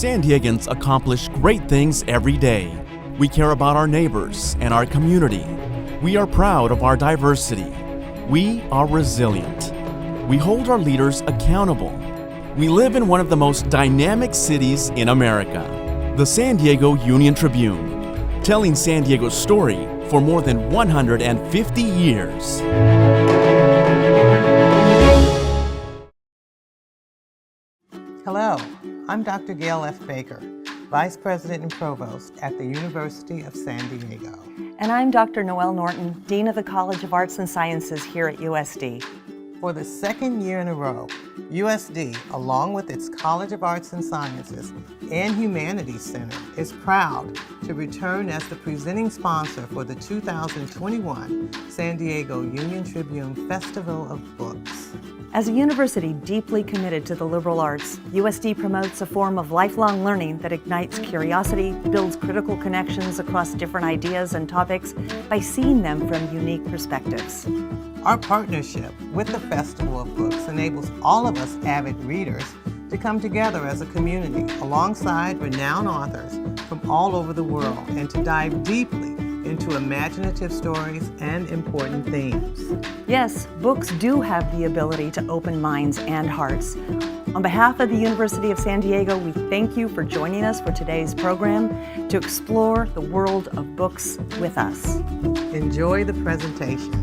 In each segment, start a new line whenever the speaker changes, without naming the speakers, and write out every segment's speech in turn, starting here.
San Diegans accomplish great things every day. We care about our neighbors and our community. We are proud of our diversity. We are resilient. We hold our leaders accountable. We live in one of the most dynamic cities in America, the San Diego Union-Tribune, telling San Diego's story for more than 150 years.
Hello, I'm Dr. Gail F. Baker, Vice President and Provost at the University of San Diego.
And I'm Dr. Noelle Norton, Dean of the College of Arts and Sciences here at USD.
For the second year in a row, USD, along with its College of Arts and Sciences and Humanities Center, is proud to return as the presenting sponsor for the 2021 San Diego Union-Tribune Festival of Books.
As a university deeply committed to the liberal arts, USD promotes a form of lifelong learning that ignites curiosity, builds critical connections across different ideas and topics by seeing them from unique perspectives.
Our partnership with the Festival of Books enables all of us avid readers to come together as a community alongside renowned authors from all over the world and to dive deeply into imaginative stories and important themes.
Yes, books do have the ability to open minds and hearts. On behalf of the University of San Diego, we thank you for joining us for today's program to explore the world of books with us.
Enjoy the presentation.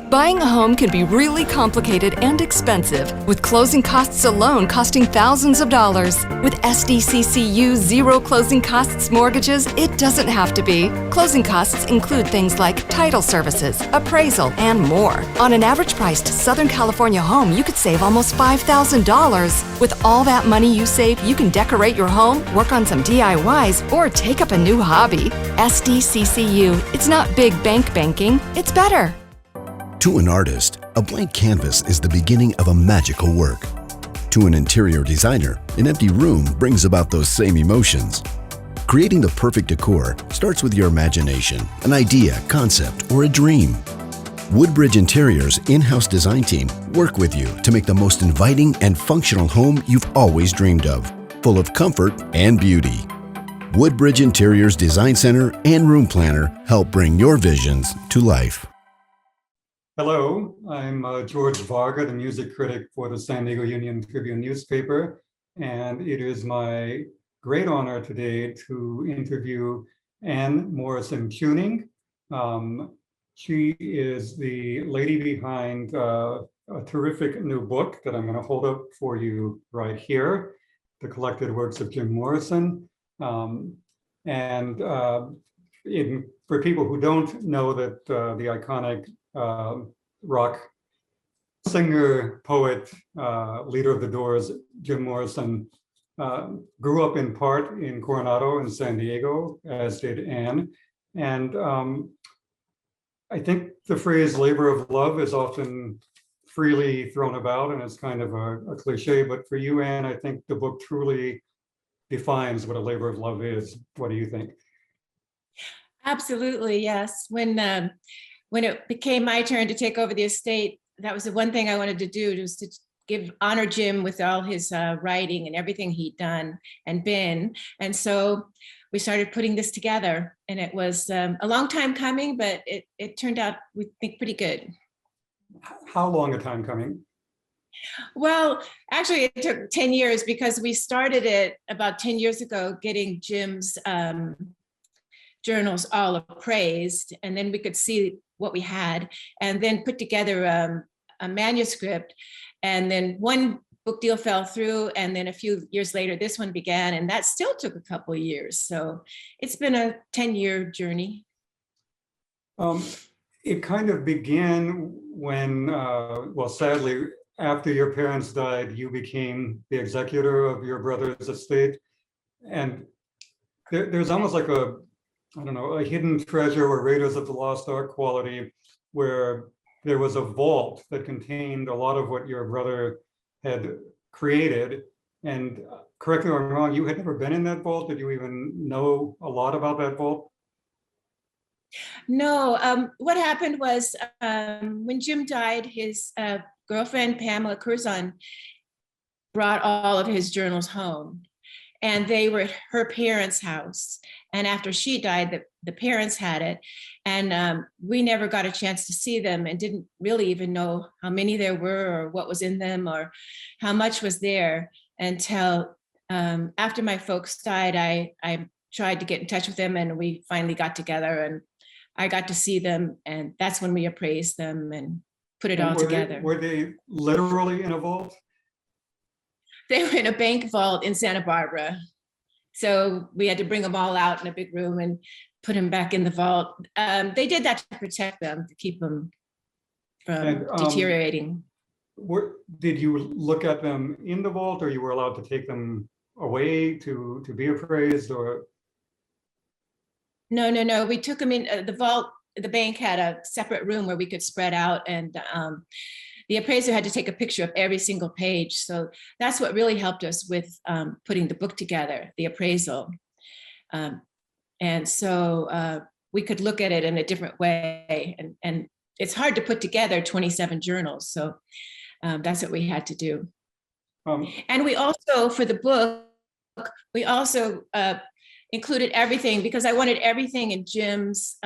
Buying a home can be really complicated and expensive, with closing costs alone costing thousands of dollars. With SDCCU Zero Closing Costs mortgages, it doesn't have to be. Closing costs include things like title services, appraisal, and more. On an average-priced Southern California home, you could save almost $5,000. With all that money you save, you can decorate your home, work on some DIYs, or take up a new hobby. SDCCU, it's not big bank banking, it's better.
To an artist, a blank canvas is the beginning of a magical work. To an interior designer, an empty room brings about those same emotions. Creating the perfect decor starts with your imagination, an idea, concept, or a dream. Woodbridge Interior's in-house design team work with you to make the most inviting and functional home you've always dreamed of, full of comfort and beauty. Woodbridge Interior's Design Center and Room Planner help bring your visions to life.
Hello, I'm George Varga, the music critic for the San Diego Union-Tribune newspaper, and it is my great honor today to interview Morrison Chewning. She is the lady behind a terrific new book that I'm going to hold up for you right here, The Collected Works of Jim Morrison. For people who don't know that the iconic rock singer, poet, leader of the Doors, Jim Morrison, grew up in part in Coronado in San Diego, as did Anne. And I think the phrase labor of love is often freely thrown about, and it's kind of a cliche, but for you, Anne, I think the book truly defines what a labor of love is. What do you think?
Absolutely, yes. When it became my turn to take over the estate, that was the one thing I wanted to do, was to honor Jim with all his writing and everything he'd done and been. And so we started putting this together, and it was a long time coming, but it turned out, we think, pretty good.
How long a time coming?
Well, actually, it took 10 years because we started it about 10 years ago, getting Jim's journals all appraised, and then we could see what we had, and then put together a manuscript. And then one book deal fell through, and then a few years later, this one began, and that still took a couple of years. So it's been a 10-year journey.
It kind of began when, well, sadly, after your parents died, you became the executor of your brother's estate. And there's almost like a hidden treasure or Raiders of the Lost Ark quality, where there was a vault that contained a lot of what your brother had created. And correct me if I'm wrong, you had never been in that vault. Did you even know a lot about that vault?
No, what happened was when Jim died, his girlfriend, Pamela Curzon, brought all of his journals home. And they were at her parents' house. And after she died, the parents had it. And we never got a chance to see them and didn't really even know how many there were or what was in them or how much was there until after my folks died. I tried to get in touch with them and we finally got together and I got to see them. And that's when we appraised them and put it all together.
Were they literally in a vault?
They were in a bank vault in Santa Barbara. So we had to bring them all out in a big room and put them back in the vault. They did that to protect them, to keep them from deteriorating.
Did you look at them in the vault, or you were allowed to take them away to be appraised? Or
No. We took them in the vault. The bank had a separate room where we could spread out, and the appraiser had to take a picture of every single page. So that's what really helped us with putting the book together, the appraisal. And so we could look at it in a different way. And it's hard to put together 27 journals. So that's what we had to do. And we also, for the book, we also included everything because I wanted everything in Jim's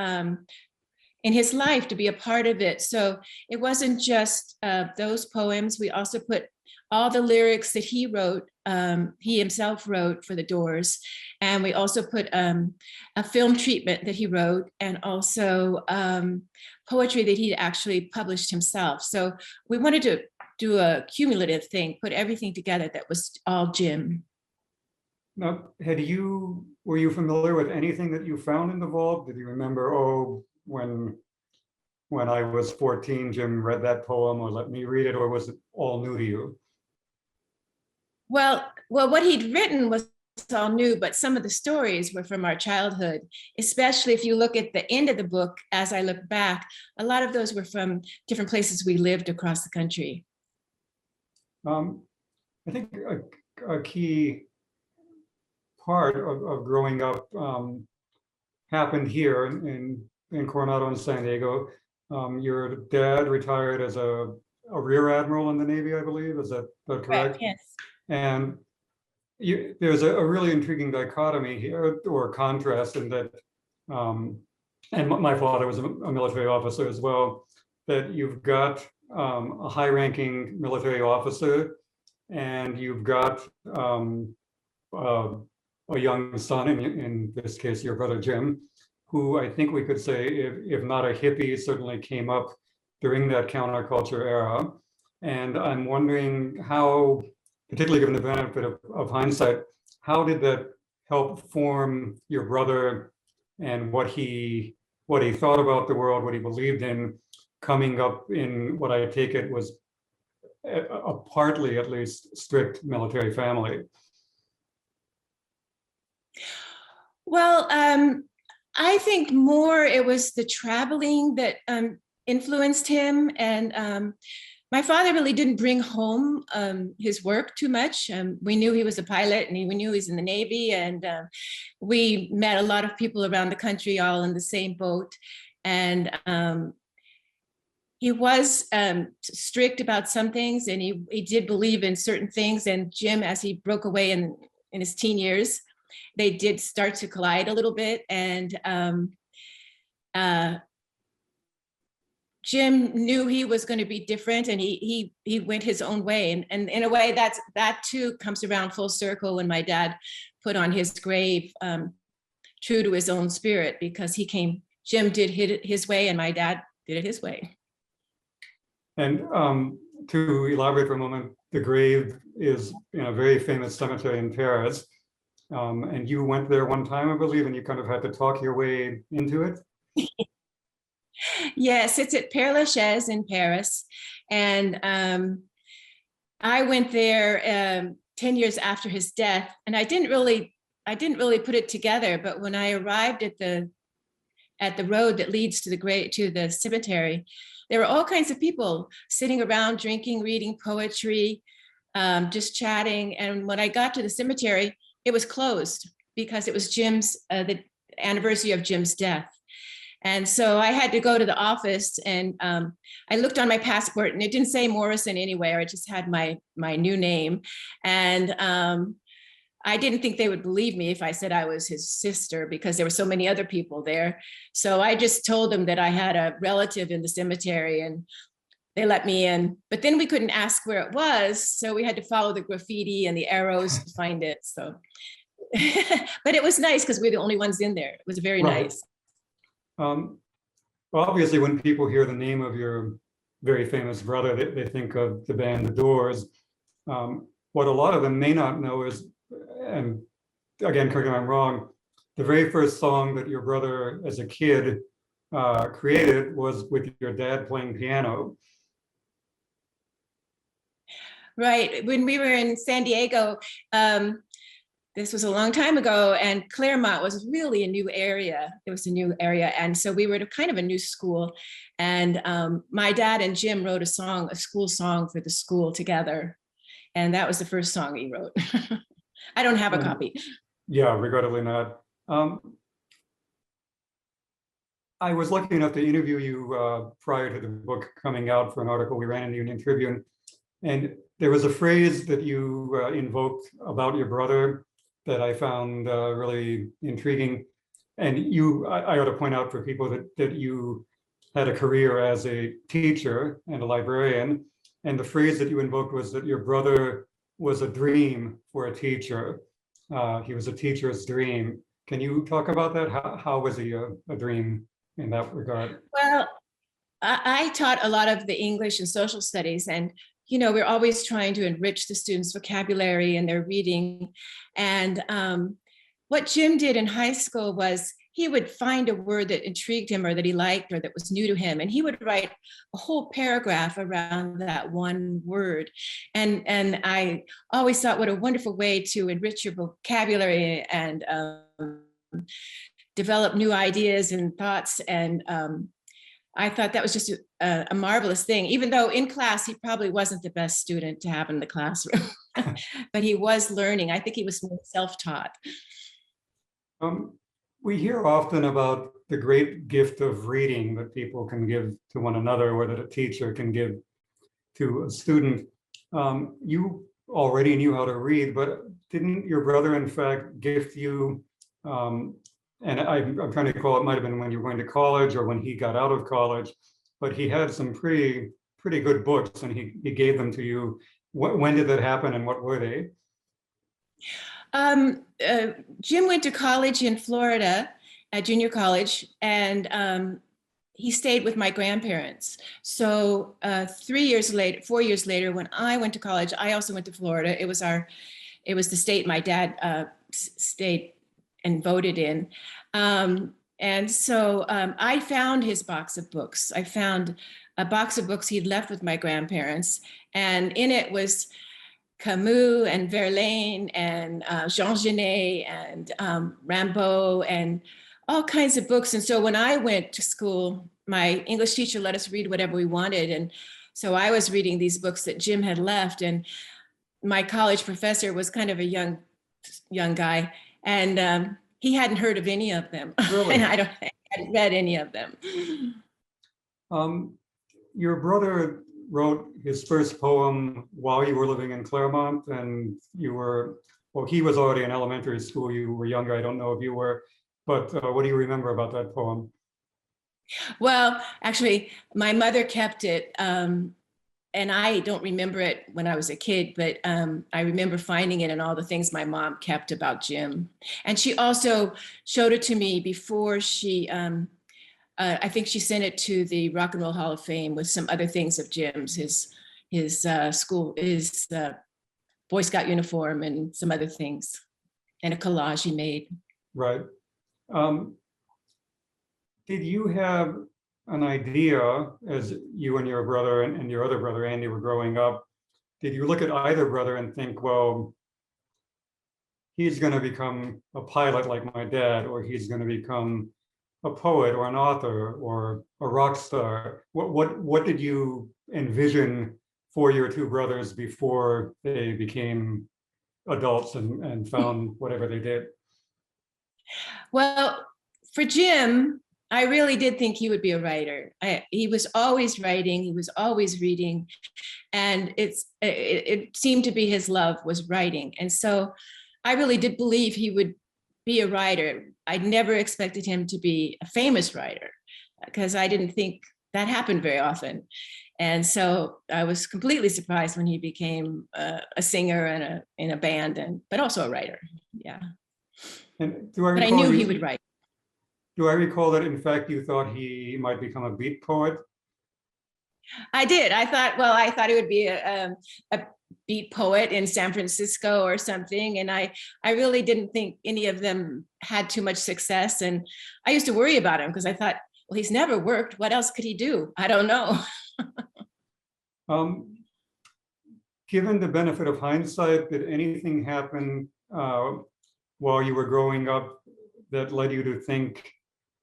in his life to be a part of it. So it wasn't just those poems. We also put all the lyrics that he wrote, he himself wrote for the Doors. And we also put a film treatment that he wrote and also poetry that he actually published himself. So we wanted to do a cumulative thing, put everything together that was all Jim.
Now, were you familiar with anything that you found in the vault? Did you remember, when I was 14, Jim read that poem or let me read it, or was it all new to you?
Well, what he'd written was all new, but some of the stories were from our childhood, especially if you look at the end of the book. As I look back, a lot of those were from different places we lived across the country.
I think a key part of growing up happened here in Coronado and San Diego. Your dad retired as a rear admiral in the Navy, I believe. Is that correct?
Yes.
And there's a really intriguing dichotomy here, or contrast, in that, and my father was a military officer as well, that you've got a high-ranking military officer, and you've got a young son, in this case, your brother Jim, who I think we could say, if not a hippie, certainly came up during that counterculture era. And I'm wondering how, particularly given the benefit of hindsight, how did that help form your brother and what he thought about the world, what he believed in, coming up in what I take it was a partly, at least, strict military family?
Well, I think more it was the traveling that influenced him. And my father really didn't bring home his work too much. We knew he was a pilot, and we knew he was in the Navy, and we met a lot of people around the country all in the same boat. And he was strict about some things, and he did believe in certain things. And Jim, as he broke away in his teen years, they did start to collide a little bit. And Jim knew he was going to be different, and he went his own way. And in a way, that too comes around full circle when my dad put on his grave, true to his own spirit, because Jim did it his way, and my dad did it his way.
And to elaborate for a moment, the grave is in a very famous cemetery in Paris. And you went there one time, I believe, and you kind of had to talk your way into it.
Yes, it's at Père Lachaise in Paris. And I went there 10 years after his death, and I didn't really put it together. But when I arrived at the road that leads to the cemetery, there were all kinds of people sitting around, drinking, reading poetry, just chatting. And when I got to the cemetery, it was closed because it was the anniversary of Jim's death. And so I had to go to the office, and I looked on my passport, and it didn't say Morrison anywhere. It just had my new name. And I didn't think they would believe me if I said I was his sister, because there were so many other people there. So I just told them that I had a relative in the cemetery, and they let me in. But then we couldn't ask where it was, so we had to follow the graffiti and the arrows to find it. So, but it was nice because we're the only ones in there. It was very nice.
Well, obviously, when people hear the name of your very famous brother, they think of the band The Doors. What a lot of them may not know is, and again, correct me if I'm wrong, the very first song that your brother as a kid created was with your dad playing piano.
Right. When we were in San Diego, this was a long time ago, and Claremont was really a new area. It was a new area. And so we were at kind of a new school. And my dad and Jim wrote a school song for the school together. And that was the first song he wrote. I don't have a copy.
Yeah, regrettably not. I was lucky enough to interview you prior to the book coming out for an article we ran in the Union-Tribune. And there was a phrase that you invoked about your brother that I found really intriguing. And I ought to point out for people that you had a career as a teacher and a librarian. And the phrase that you invoked was that your brother was a dream for a teacher. He was a teacher's dream. Can you talk about that? How was he a dream in that regard?
Well, I taught a lot of the English and social studies, and we're always trying to enrich the students' vocabulary and their reading. And what Jim did in high school was he would find a word that intrigued him or that he liked or that was new to him, and he would write a whole paragraph around that one word. And I always thought, what a wonderful way to enrich your vocabulary and develop new ideas and thoughts. And I thought that was just a marvelous thing, even though in class, he probably wasn't the best student to have in the classroom, but he was learning. I think he was more self-taught.
We hear often about the great gift of reading that people can give to one another, or that a teacher can give to a student. You already knew how to read, but didn't your brother, in fact, gift you, and I'm trying to recall, it might have been when you were going to college or when he got out of college, but he had some pretty good books, and he gave them to you. When did that happen, and what were they?
Jim went to college in Florida, at junior college, and he stayed with my grandparents. So 4 years later, when I went to college, I also went to Florida. It was the state my dad stayed and voted in. And so I found his box of books. I found a box of books he'd left with my grandparents, and in it was Camus and Verlaine and Jean Genet and Rimbaud and all kinds of books. And so when I went to school, my English teacher let us read whatever we wanted. And so I was reading these books that Jim had left, and my college professor was kind of a young guy, and he hadn't heard of any of them.
Really?
And I hadn't read any of them.
Your brother wrote his first poem while you were living in Claremont, and he was already in elementary school. You were younger. I don't know if you were, but what do you remember about that poem?
Well, actually, my mother kept it, and I don't remember it when I was a kid, but I remember finding it in all the things my mom kept about Jim. And she also showed it to me before she, I think she sent it to the Rock and Roll Hall of Fame with some other things of Jim's, his school, his Boy Scout uniform and some other things, and a collage he made.
Right. Did you have an idea, as you and your brother and your other brother Andy were growing up, did you look at either brother and think, well, he's going to become a pilot like my dad, or he's going to become a poet or an author or a rock star? What did you envision for your two brothers before they became adults and found whatever they did?
Well, for Jim, I really did think he would be a writer. He was always writing, he was always reading, and it seemed to be his love was writing. And so I really did believe he would be a writer. I never expected him to be a famous writer because I didn't think that happened very often. And so I was completely surprised when he became a singer and in a band, but also a writer. Yeah.
And
but I knew he would write.
Do I recall that in fact you thought he might become a beat poet?
I did. I thought he would be a beat poet in San Francisco or something. And I really didn't think any of them had too much success. And I used to worry about him because I thought, well, he's never worked. What else could he do? I don't know.
Given the benefit of hindsight, did anything happen while you were growing up that led you to think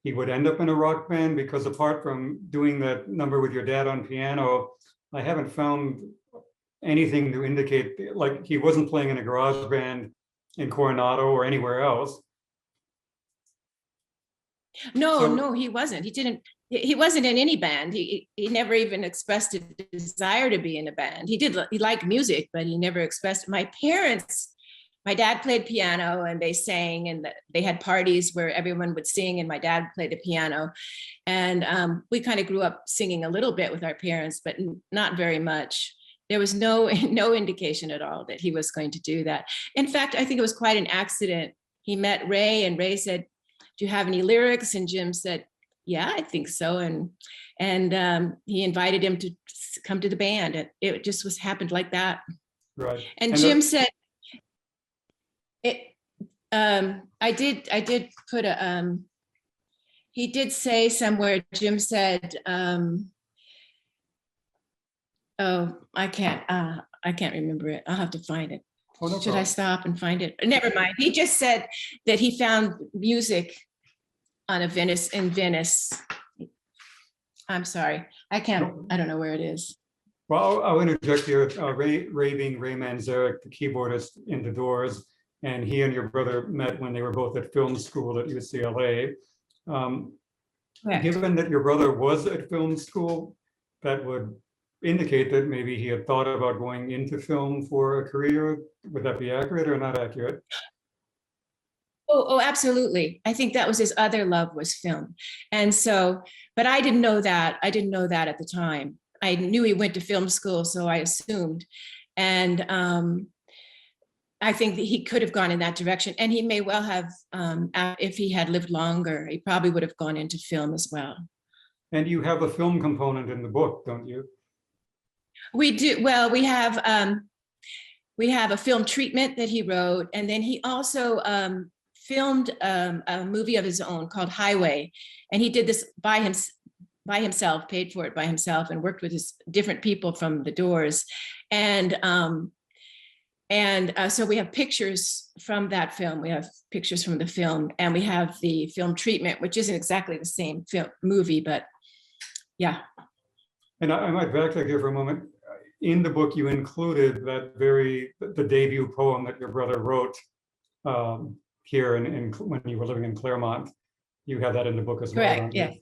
he would end up in a rock band? Because apart from doing that number with your dad on piano, I haven't found anything to indicate, like he wasn't playing in a garage band in Coronado or anywhere else.
No, he wasn't. He wasn't in any band. He never even expressed a desire to be in a band. He liked music, but he never expressed it. My dad played piano and they sang, and they had parties where everyone would sing and my dad played the piano. And we kind of grew up singing a little bit with our parents, but not very much. There was no indication at all that he was going to do that. In fact, I think it was quite an accident. He met Ray and Ray said, "Do you have any lyrics?" And Jim said, "Yeah, I think so." And he invited him to come to the band. And it just happened like that.
Right.
And Jim said, I did put he did say somewhere, Jim said, oh, I can't remember it. I'll have to find it.
Oh, no
Should
problem.
I stop and find it? Never mind. He just said that he found music in Venice. I'm sorry. I don't know where it is.
Well, I'll interject here. Ray being Ray Manzarek, the keyboardist in The Doors, and he and your brother met when they were both at film school at UCLA. Given that your brother was at film school, that would indicate that maybe he had thought about going into film for a career. Would that be accurate or not accurate?
Oh, absolutely. I think that was his other love, was film. And so, but I didn't know that. I didn't know that at the time. I knew he went to film school, so I assumed. And I think that he could have gone in that direction, and he may well have, if he had lived longer, he probably would have gone into film as well.
And you have a film component in the book, don't you?
We do. Well, we have a film treatment that he wrote, and then he also filmed a movie of his own called Highway, and he did this by himself, paid for it by himself, and worked with his different people from The Doors, and so we have pictures from that film. We have pictures from the film, and we have the film treatment, which isn't exactly the same movie, but yeah. And
I might backtrack here for a moment. In the book, you included the debut poem that your brother wrote here when you were living in Claremont. You have that in the book as well.
Correct. Yeah.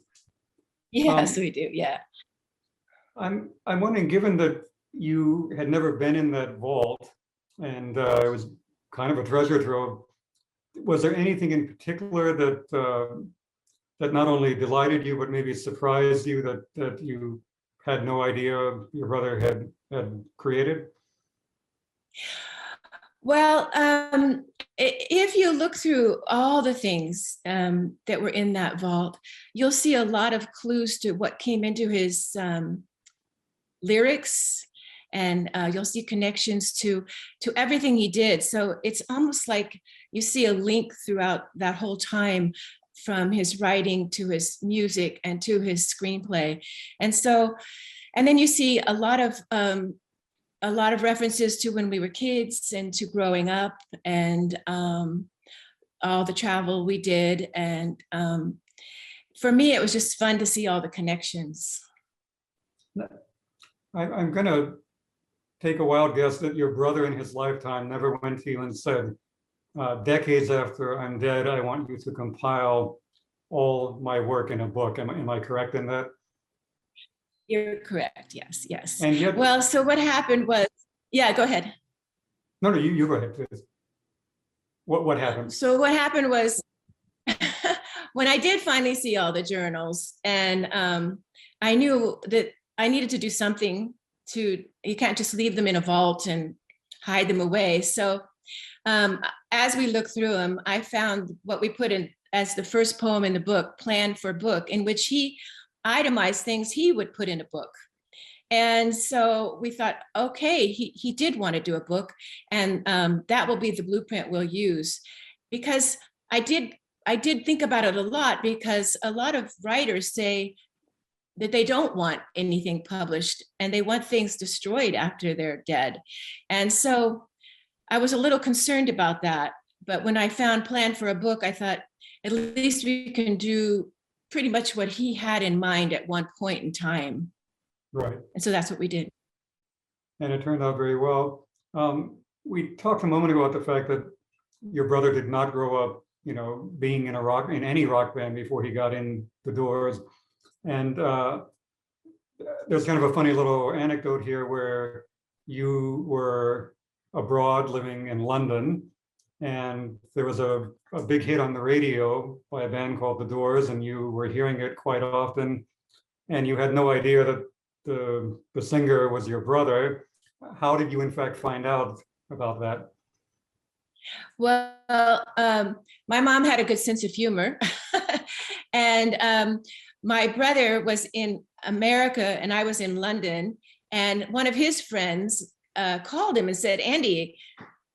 Yes, we do. Yeah.
I'm wondering, given that you had never been in that vault, and it was kind of a treasure trove, was there anything in particular that not only delighted you, but maybe surprised you that you had no idea your brother had created?
Well, if you look through all the things that were in that vault, you'll see a lot of clues to what came into his lyrics, and you'll see connections to everything he did. So it's almost like you see a link throughout that whole time, from his writing to his music and to his screenplay. And then you see a lot of references to when we were kids and to growing up, and all the travel we did. And for me, it was just fun to see all the connections.
I'm going to take a wild guess that your brother in his lifetime never went to you and said, decades after I'm dead, I want you to compile all my work in a book. Am I correct in that?
You're correct. Yes, yes.
And yet,
Well, so what happened was, yeah, go ahead.
no, you go ahead, please. What happened?
So what happened was when I did finally see all the journals, and I knew that I needed to do something you can't just leave them in a vault and hide them away. So as we looked through them, I found what we put in as the first poem in the book, Plan for Book, in which he itemized things he would put in a book. And so we thought, okay, he did want to do a book, and that will be the blueprint we'll use. Because I did think about it a lot, because a lot of writers say that they don't want anything published and they want things destroyed after they're dead. And so I was a little concerned about that. But when I found Plan for a Book, I thought, at least we can do pretty much what he had in mind at one point in time.
Right.
And so that's what we did.
And it turned out very well. We talked a moment ago about the fact that your brother did not grow up, being in any rock band before he got in the doors. And there's kind of a funny little anecdote here where you were abroad living in London, and there was a big hit on the radio by a band called The Doors, and you were hearing it quite often, and you had no idea that the singer was your brother. How did you in fact find out about that?
Well, my mom had a good sense of humor. And my brother was in America and I was in London. And one of his friends called him and said, Andy,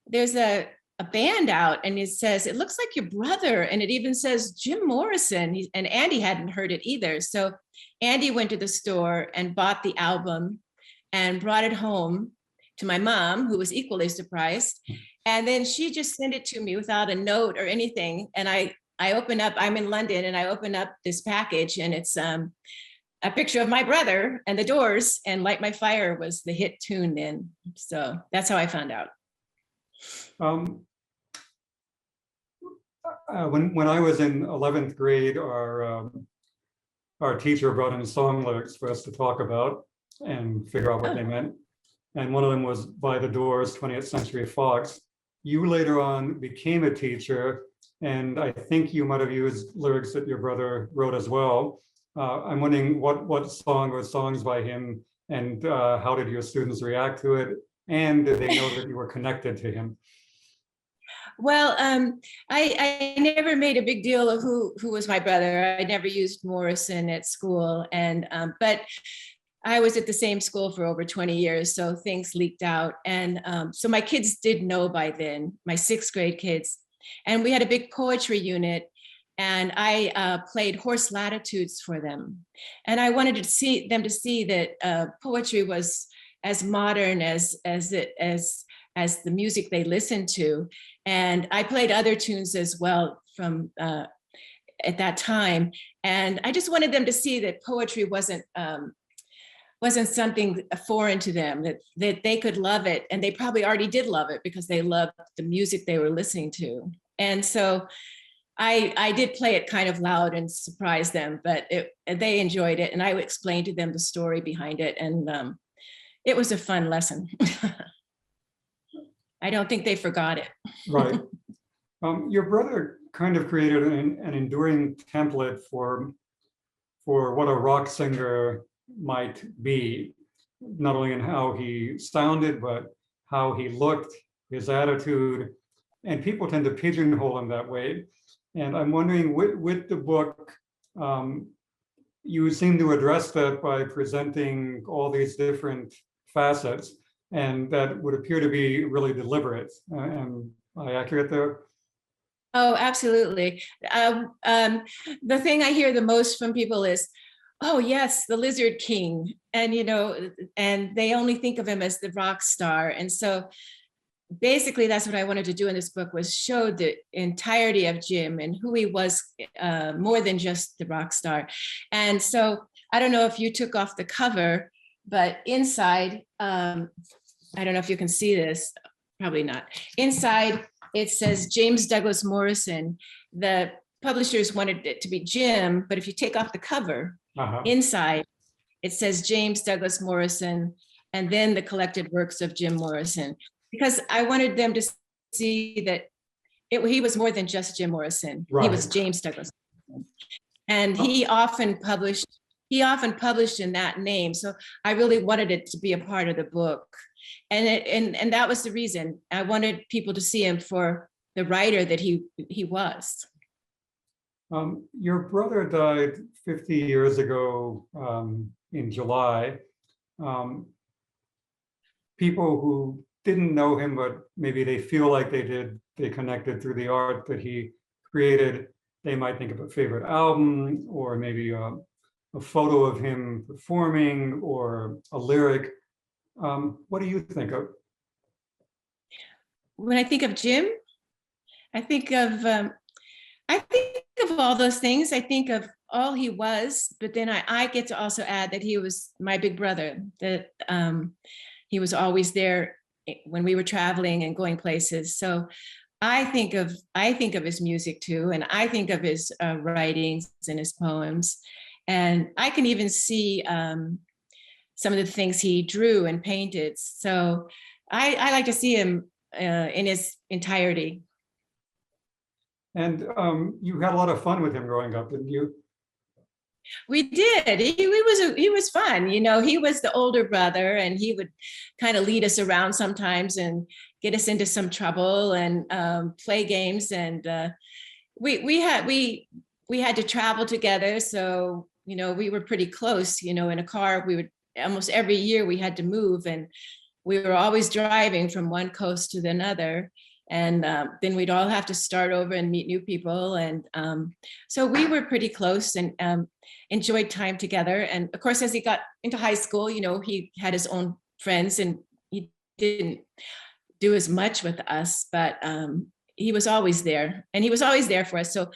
there's a band out, and it says, it looks like your brother. And it even says Jim Morrison. And Andy hadn't heard it either. So Andy went to the store and bought the album and brought it home to my mom, who was equally surprised. And then she just sent it to me without a note or anything. And I open up, I'm in London, and I open up this package, and it's a picture of my brother and the Doors, and Light My Fire was the hit tune then. So that's how I found out.
When I was in 11th grade, our teacher brought in song lyrics for us to talk about and figure out what they meant. And one of them was by the Doors, 20th Century Fox. You later on became a teacher, and I think you might have used lyrics that your brother wrote as well. I'm wondering what song or songs by him, and how did your students react to it? And did they know that you were connected to him?
Well, I never made a big deal of who was my brother. I never used Morrison at school, and but I was at the same school for over 20 years, so things leaked out. And so my kids did know by then, my 6th grade kids, and we had a big poetry unit, and I played Horse Latitudes for them. And I wanted to see them to see that poetry was as modern as the music they listened to. And I played other tunes as well from at that time. And I just wanted them to see that poetry wasn't something foreign to them, that they could love it. And they probably already did love it because they loved the music they were listening to. And so I did play it kind of loud and surprise them, but they enjoyed it. And I explained to them the story behind it. And it was a fun lesson. I don't think they forgot it.
Right. Your brother kind of created an enduring template for what a rock singer might be, not only in how he sounded, but how he looked, his attitude, and people tend to pigeonhole him that way. And I'm wondering, with the book, you seem to address that by presenting all these different facets, and that would appear to be really deliberate. Am I accurate there?
Oh, absolutely. The thing I hear the most from people is, oh yes, the Lizard King. And, and they only think of him as the rock star. And so basically that's what I wanted to do in this book, was show the entirety of Jim and who he was, more than just the rock star. And so I don't know if you took off the cover, but inside, I don't know if you can see this, probably not. Inside, it says James Douglas Morrison. The publishers wanted it to be Jim, but if you take off the cover, inside, it says James Douglas Morrison, and then the collected works of Jim Morrison, because I wanted them to see that he was more than just Jim Morrison. Right. He was James Douglas Morrison. And he often published in that name. So I really wanted it to be a part of the book. And that was the reason. I wanted people to see him for the writer that he was.
Your brother died 50 years ago in July. People who didn't know him, but maybe they feel like they did, they connected through the art that he created. They might think of a favorite album, or maybe a photo of him performing, or a lyric. What do you think of?
When I think of Jim, I think of all those things. I think of all he was, but then I get to also add that he was my big brother, that he was always there when we were traveling and going places. So I think of his music too, and I think of his writings and his poems, and I can even see some of the things he drew and painted. So I like to see him in his entirety.
And you had a lot of fun with him growing up, didn't you?
We did. He was fun. You know, he was the older brother, and he would kind of lead us around sometimes and get us into some trouble and play games. And we had to travel together, so you know we were pretty close. You know, in a car, we would almost every year we had to move, and we were always driving from one coast to another. And then we'd all have to start over and meet new people. And so we were pretty close and enjoyed time together. And of course, as he got into high school, you know, he had his own friends and he didn't do as much with us, but he was always there, and he was always there for us. So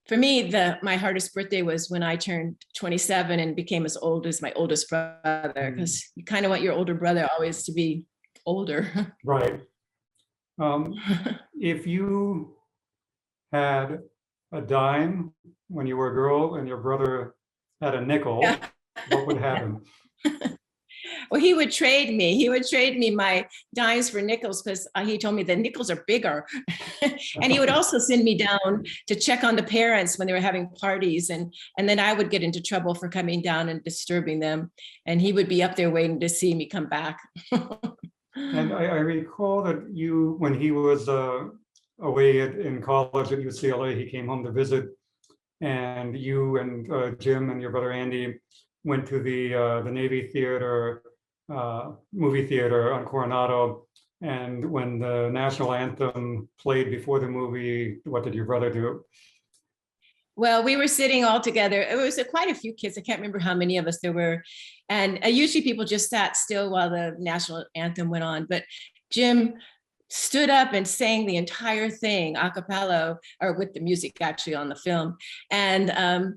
for me, my hardest birthday was when I turned 27 and became as old as my oldest brother, because you kind of want your older brother always to be older.
Right. If you had a dime when you were a girl and your brother had a nickel, what would happen?
Well, he would trade me my dimes for nickels, because he told me the nickels are bigger. And he would also send me down to check on the parents when they were having parties. And then I would get into trouble for coming down and disturbing them. And he would be up there waiting to see me come back.
And I recall that you, when he was away in college at UCLA, he came home to visit, and you and Jim and your brother Andy went to the Navy Theater, movie theater on Coronado. And when the national anthem played before the movie, what did your brother do?
Well, we were sitting all together. It was quite a few kids. I can't remember how many of us there were. And usually people just sat still while the national anthem went on. But Jim stood up and sang the entire thing a cappella, or with the music actually on the film. And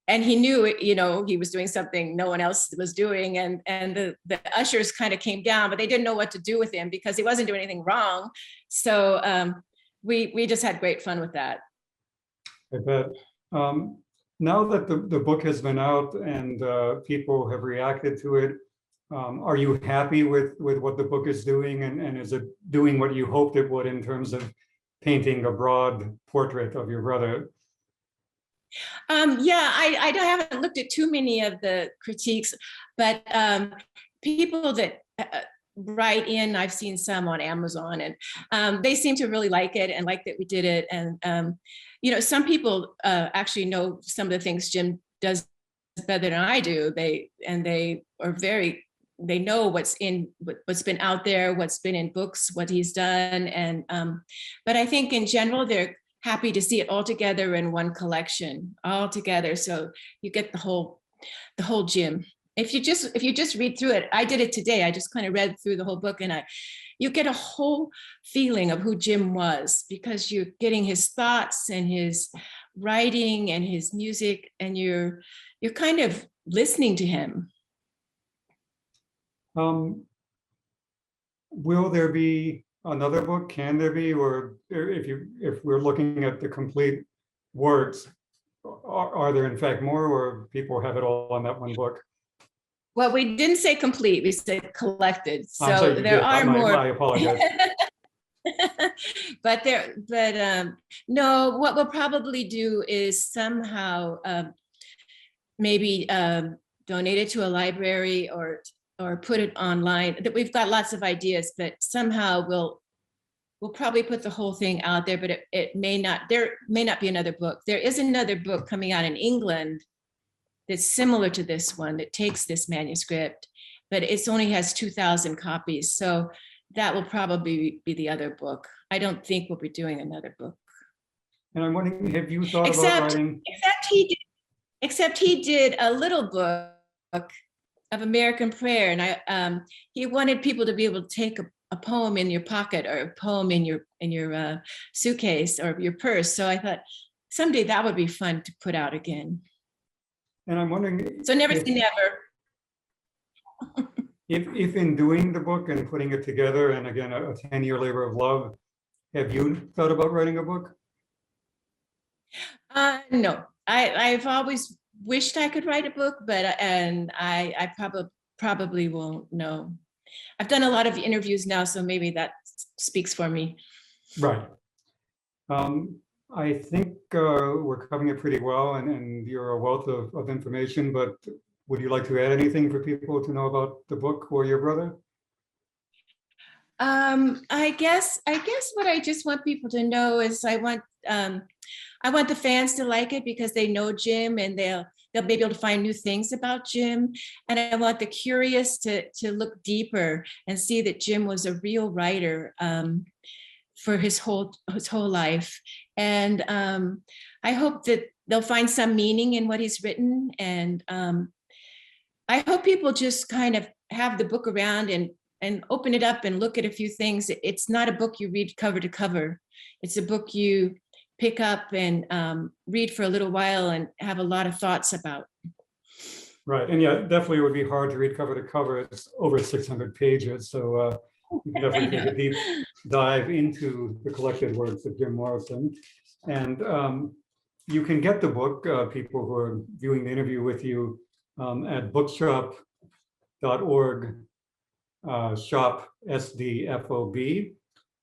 he knew, you know, he was doing something no one else was doing. And the ushers kind of came down, but they didn't know what to do with him because he wasn't doing anything wrong. So we just had great fun with that.
I bet. Now that the book has been out and people have reacted to it, are you happy with what the book is doing? And is it doing what you hoped it would in terms of painting a broad portrait of your brother?
Yeah, I haven't looked at too many of the critiques, but people that write in, I've seen some on Amazon, and they seem to really like it and like that we did it. And you know, some people actually know some of the things Jim does better than I do. They know what's been out there, what's been in books, what he's done. And but I think in general, they're happy to see it all together in one collection, all together. So you get the whole Jim. If you just read through it, I did it today. I just kind of read through the whole book, and you get a whole feeling of who Jim was, because you're getting his thoughts and his writing and his music, and you're kind of listening to him.
Will there be another book? Can there be? Or if we're looking at the complete works, are there in fact more, or people have it all on that one book?
Well, we didn't say complete, we said collected.
I'm
So
sorry, you
there
did.
are more.
I apologize.
But no, what we'll probably do is somehow maybe donate it to a library or put it online. That we've got lots of ideas, but somehow we'll probably put the whole thing out there, but it may not, there may not be another book. There is another book coming out in England that's similar to this one, that takes this manuscript, but it only has 2,000 copies. So that will probably be the other book. I don't think we'll be doing another book.
And I'm wondering, have you thought about writing?
Except he did a little book of American prayer, and he wanted people to be able to take a poem in your pocket or a poem in your suitcase or your purse. So I thought someday that would be fun to put out again.
And I'm wondering.
So never say never.
If in doing the book and putting it together, and again, a 10-year labor of love, have you thought about writing a book?
No, I've always wished I could write a book, but I probably won't. No, I've done a lot of interviews now, so maybe that speaks for me.
Right. I think we're covering it pretty well, and you're a wealth of information, but would you like to add anything for people to know about the book or your brother?
I guess what I just want people to know is I want the fans to like it because they know Jim, and they'll be able to find new things about Jim. And I want the curious to look deeper and see that Jim was a real writer for his whole life. And I hope that they'll find some meaning in what he's written. And I hope people just kind of have the book around and open it up and look at a few things. It's not a book you read cover to cover. It's a book you pick up and read for a little while and have a lot of thoughts about.
Right, and yeah, definitely it would be hard to read cover to cover. It's over 600 pages, so you can definitely take a deep dive into the collected works of Jim Morrison. And you can get the book, people who are viewing the interview with you, at bookshop.org, shop SDFOB.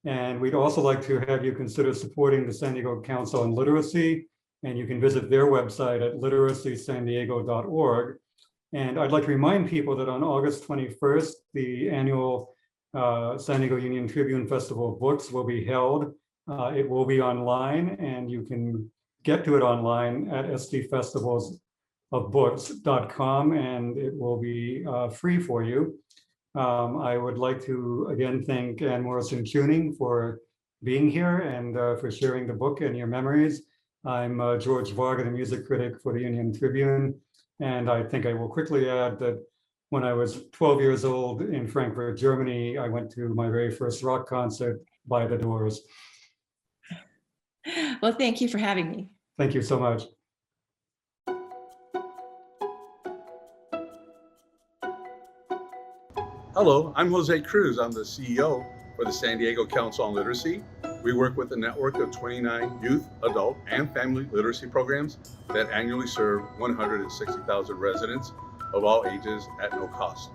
And we'd also like to have you consider supporting the San Diego Council on Literacy, and you can visit their website at literacysandiego.org. And I'd like to remind people that on August 21st, the annual San Diego Union-Tribune Festival of Books will be held. It will be online, and you can get to it online at sdfestivalsofbooks.com, and it will be free for you. I would like to again thank Morrison Chewning for being here and for sharing the book and your memories. I'm George Varga, the music critic for the Union-Tribune, and I think I will quickly add that when I was 12 years old in Frankfurt, Germany, I went to my very first rock concert by The Doors.
Well, thank you for having me.
Thank you so much.
Hello, I'm Jose Cruz. I'm the CEO for the San Diego Council on Literacy. We work with a network of 29 youth, adult, and family literacy programs that annually serve 160,000 residents of all ages at no cost.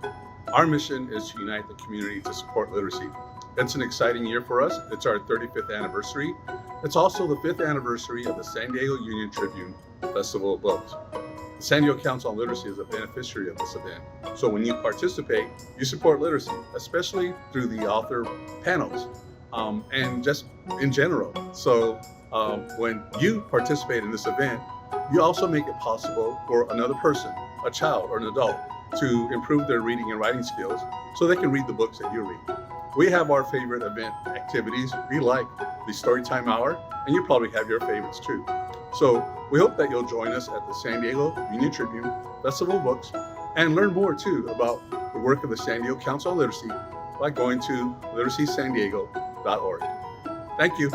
Our mission is to unite the community to support literacy. It's an exciting year for us. It's our 35th anniversary. It's also the 5th anniversary of the San Diego Union-Tribune Festival of Books. The San Diego Council on Literacy is a beneficiary of this event. So when you participate, you support literacy, especially through the author panels and just in general. So when you participate in this event, you also make it possible for another person, a child or an adult, to improve their reading and writing skills so they can read the books that you read. We have our favorite event activities. We like the Storytime Hour, and you probably have your favorites too. So we hope that you'll join us at the San Diego Union-Tribune Festival of Books and learn more too about the work of the San Diego Council on Literacy by going to literacysandiego.org. Thank you.